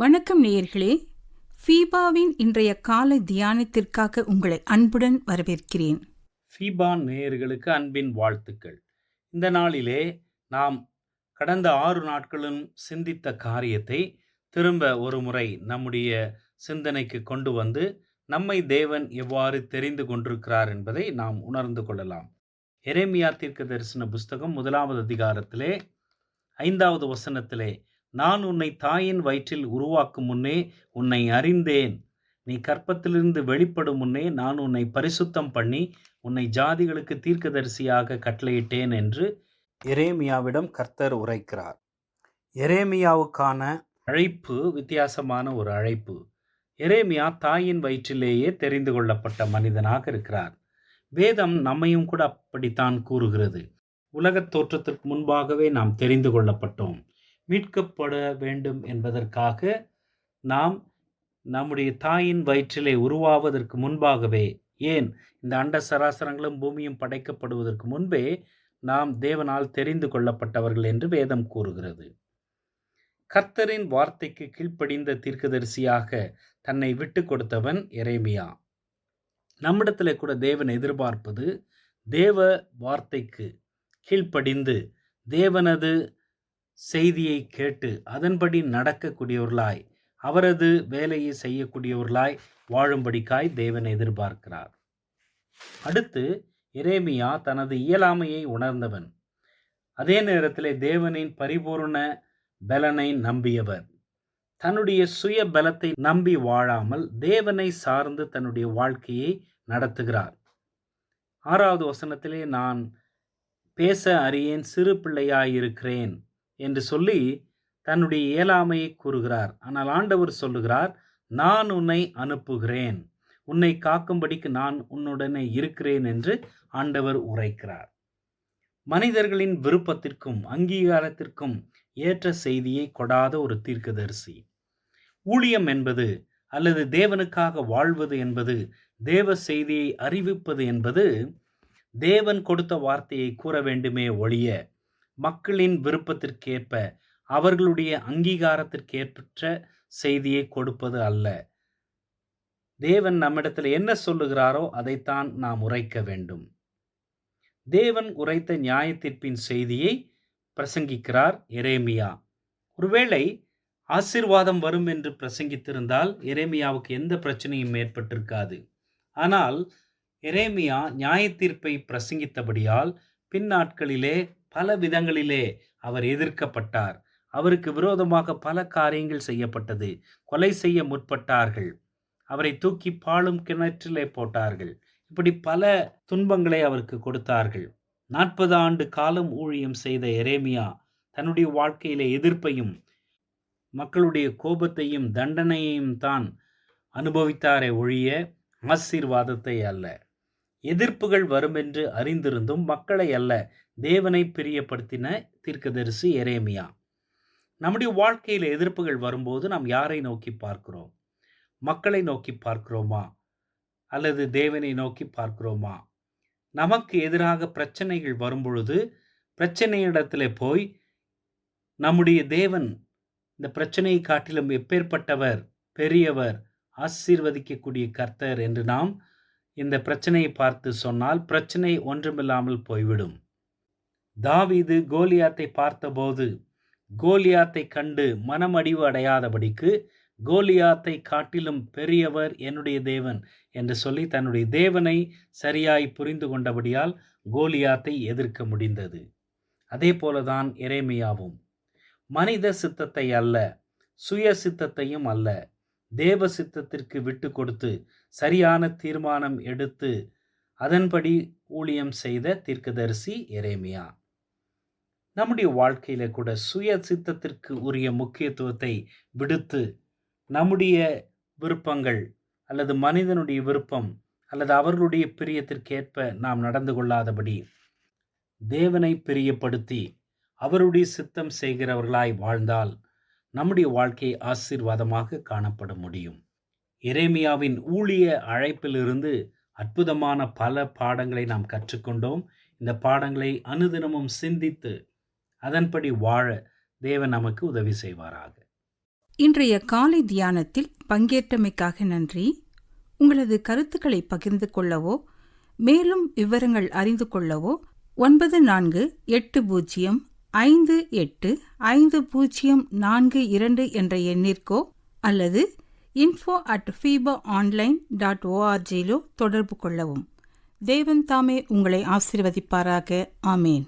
வணக்கம் நேயர்களே. ஃபீபாவின் இன்றைய காலை தியானத்திற்காக உங்களை அன்புடன் வரவேற்கிறேன். ஃபீபா நேயர்களுக்கு அன்பின் வாழ்த்துக்கள். இந்த நாளிலே நாம் கடந்த 6 நாட்களும் சிந்தித்த காரியத்தை திரும்ப ஒரு முறை நம்முடைய சிந்தனைக்கு கொண்டு வந்து நம்மை தேவன் எவ்வாறு தெரிந்து கொண்டிருக்கிறார் என்பதை நாம் உணர்ந்து கொள்ளலாம். எரேமியா தீர்க்கதரிசன புஸ்தகம் 1வது அதிகாரத்திலே 5வது வசனத்திலே, நான் உன்னை தாயின் வயிற்றில் உருவாக்கும் முன்னே உன்னை அறிந்தேன், நீ கர்ப்பத்திலிருந்து வெளிப்படும் முன்னே நான் உன்னை பரிசுத்தம் பண்ணி உன்னை ஜாதிகளுக்கு தீர்க்கதரிசியாக கட்டளையிட்டேன் என்று எரேமியாவிடம் கர்த்தர் உரைக்கிறார். எரேமியாவுக்கான அழைப்பு வித்தியாசமான ஒரு அழைப்பு. எரேமியா தாயின் வயிற்றிலேயே தெரிந்து கொள்ளப்பட்ட மனிதனாக இருக்கிறார். வேதம் நம்மையும் கூட அப்படித்தான் கூறுகிறது. உலகத் தோற்றத்திற்கு முன்பாகவே நாம் தெரிந்து கொள்ளப்பட்டோம். மீட்கப்பட வேண்டும் என்பதற்காக நாம் நம்முடைய தாயின் வயிற்றிலே உருவாவதற்கு முன்பாகவே, ஏன் இந்த அண்ட சராசரங்களும் பூமியும் படைக்கப்படுவதற்கு முன்பே நாம் தேவனால் தெரிந்து கொள்ளப்பட்டவர்கள் என்று வேதம் கூறுகிறது. கர்த்தரின் வார்த்தைக்கு கீழ்ப்படிந்த தீர்க்கதரிசியாக தன்னை விட்டு கொடுத்தவன் எரேமியா. நம்மிடத்தில் கூட தேவன் எதிர்பார்ப்பது தேவ வார்த்தைக்கு கீழ்ப்படிந்து தேவனது செய்தியை கேட்டு அதன்படி நடக்கக்கூடியவர்களாய், அவரது வேலையை செய்யக்கூடியவர்களாய் வாழும்படிக்காய் தேவன் எதிர்பார்க்கிறார். அடுத்து எரேமியா தனது இயலாமையை உணர்ந்தவன். அதே நேரத்தில் தேவனின் பரிபூர்ண பலனை நம்பியவர். தன்னுடைய சுய பலத்தை நம்பி வாழாமல் தேவனை சார்ந்து தன்னுடைய வாழ்க்கையை நடத்துகிறார். 6வது வசனத்திலே, நான் பேச அறியேன், சிறு பிள்ளையாயிருக்கிறேன் என்று சொல்லி தன்னுடைய இயலாமையை கூறுகிறார். ஆனால் ஆண்டவர் சொல்லுகிறார், நான் உன்னை அனுப்புகிறேன், உன்னை காக்கும்படிக்கு நான் உன்னுடனே இருக்கிறேன் என்று ஆண்டவர் உரைக்கிறார். மனிதர்களின் விருப்பத்திற்கும் அங்கீகாரத்திற்கும் ஏற்ற செய்தியை கொடாத ஒரு தீர்க்கதரிசி. ஊழியம் என்பது அல்லது தேவனுக்காக வாழ்வது என்பது, தேவ செய்தியை அறிவிப்பது என்பது தேவன் கொடுத்த வார்த்தையை கூற வேண்டுமே ஒழிய மக்களின் விருப்பத்திற்கேற்ப அவர்களுடைய அங்கீகாரத்திற்கேற்ற செய்தியை கொடுப்பது அல்ல. தேவன் நம்மிடத்தில் என்ன சொல்லுகிறாரோ அதைத்தான் நாம் உரைக்க வேண்டும். தேவன் உரைத்த நியாயத்தீர்ப்பின் செய்தியை பிரசங்கிக்கிறார் எரேமியா. ஒருவேளை ஆசீர்வாதம் வரும் என்று பிரசங்கித்திருந்தால் எரேமியாவுக்கு எந்த பிரச்சனையும் ஏற்பட்டிருக்காது. ஆனால் எரேமியா நியாயத்தீர்ப்பை பிரசங்கித்தபடியால் பின்னாட்களிலே பல விதங்களிலே அவர் எதிர்க்கப்பட்டார். அவருக்கு விரோதமாக பல காரியங்கள் செய்யப்பட்டது. கொலை செய்ய முற்பட்டார்கள். அவரை தூக்கி பாழும் கிணற்றிலே போட்டார்கள். இப்படி பல துன்பங்களை அவருக்கு கொடுத்தார்கள். 40 ஆண்டு காலம் ஊழியம் செய்த எரேமியா தன்னுடைய வாழ்க்கையிலே எதிர்ப்பையும் மக்களுடைய கோபத்தையும் தண்டனையையும் தான் அனுபவித்தாரே ஒழிய ஆசீர்வாதத்தை அல்ல. எதிர்ப்புகள் வரும் என்று அறிந்திருந்தும் மக்களை அல்ல, தேவனை பிரியப்படுத்தின தீர்க்கதரிசி எரேமியா. நம்முடைய வாழ்க்கையில் எதிர்ப்புகள் வரும்போது நாம் யாரை நோக்கி பார்க்கிறோம்? மக்களை நோக்கி பார்க்கிறோமா அல்லது தேவனை நோக்கி பார்க்கிறோமா? நமக்கு எதிராக பிரச்சனைகள் வரும்பொழுது பிரச்சனையிடத்தில் போய் நம்முடைய தேவன் இந்த பிரச்சனையை காட்டிலும் எப்பேற்பட்டவர், பெரியவர், ஆசீர்வதிக்கக்கூடிய கர்த்தர் என்று நாம் இந்த பிரச்சனையை பார்த்து சொன்னால் பிரச்சனை ஒன்றுமில்லாமல் போய்விடும். தாவீது கோலியாத்தை பார்த்தபோது கோலியாத்தை கண்டு மனமடிவு அடையாதபடிக்கு கோலியாத்தை காட்டிலும் பெரியவர் என்னுடைய தேவன் என்று சொல்லி தன்னுடைய தேவனை சரியாய் புரிந்து கொண்டபடியால் கோலியாத்தை எதிர்க்க முடிந்தது. அதே போலதான் எரேமியாவும் மனித சித்தத்தை அல்ல, சுய சித்தத்தையும் அல்ல, தேவ சித்தத்திற்கு விட்டு கொடுத்து சரியான தீர்மானம் எடுத்து அதன்படி ஊழியம் செய்த தீர்க்கதரிசி எரேமியா. நம்முடைய வாழ்க்கையில கூட சுய சித்தத்திற்கு உரிய முக்கியத்துவத்தை விடுத்து நம்முடைய விருப்பங்கள் அல்லது மனிதனுடைய விருப்பம் அல்லது அவர்களுடைய பிரியத்திற்கேற்ப நாம் நடந்து கொள்ளாதபடி தேவனை பிரியப்படுத்தி அவருடைய சித்தம் செய்கிறவர்களாய் வாழ்ந்தால் நம்முடைய வாழ்க்கை ஆசீர்வாதமாக காணப்பட முடியும். எரேமியாவின் ஊழிய அழைப்பிலிருந்து அற்புதமான பல பாடங்களை நாம் கற்றுக்கொண்டோம். இந்த பாடங்களை அனுதினமும் சிந்தித்து அதன்படி வாழ தேவன் நமக்கு உதவி செய்வாராக. இன்றைய காலை தியானத்தில் பங்கேற்றமைக்காக நன்றி. உங்களது கருத்துக்களை பகிர்ந்து கொள்ளவோ மேலும் விவரங்கள் அறிந்து கொள்ளவோ 9458585042 என்ற எண்ணிற்கோ அல்லது info@fibaonline.org தொடர்பு கொள்ளவும். தேவன் தாமே உங்களை ஆசீர்வதிப்பாராக. ஆமேன்.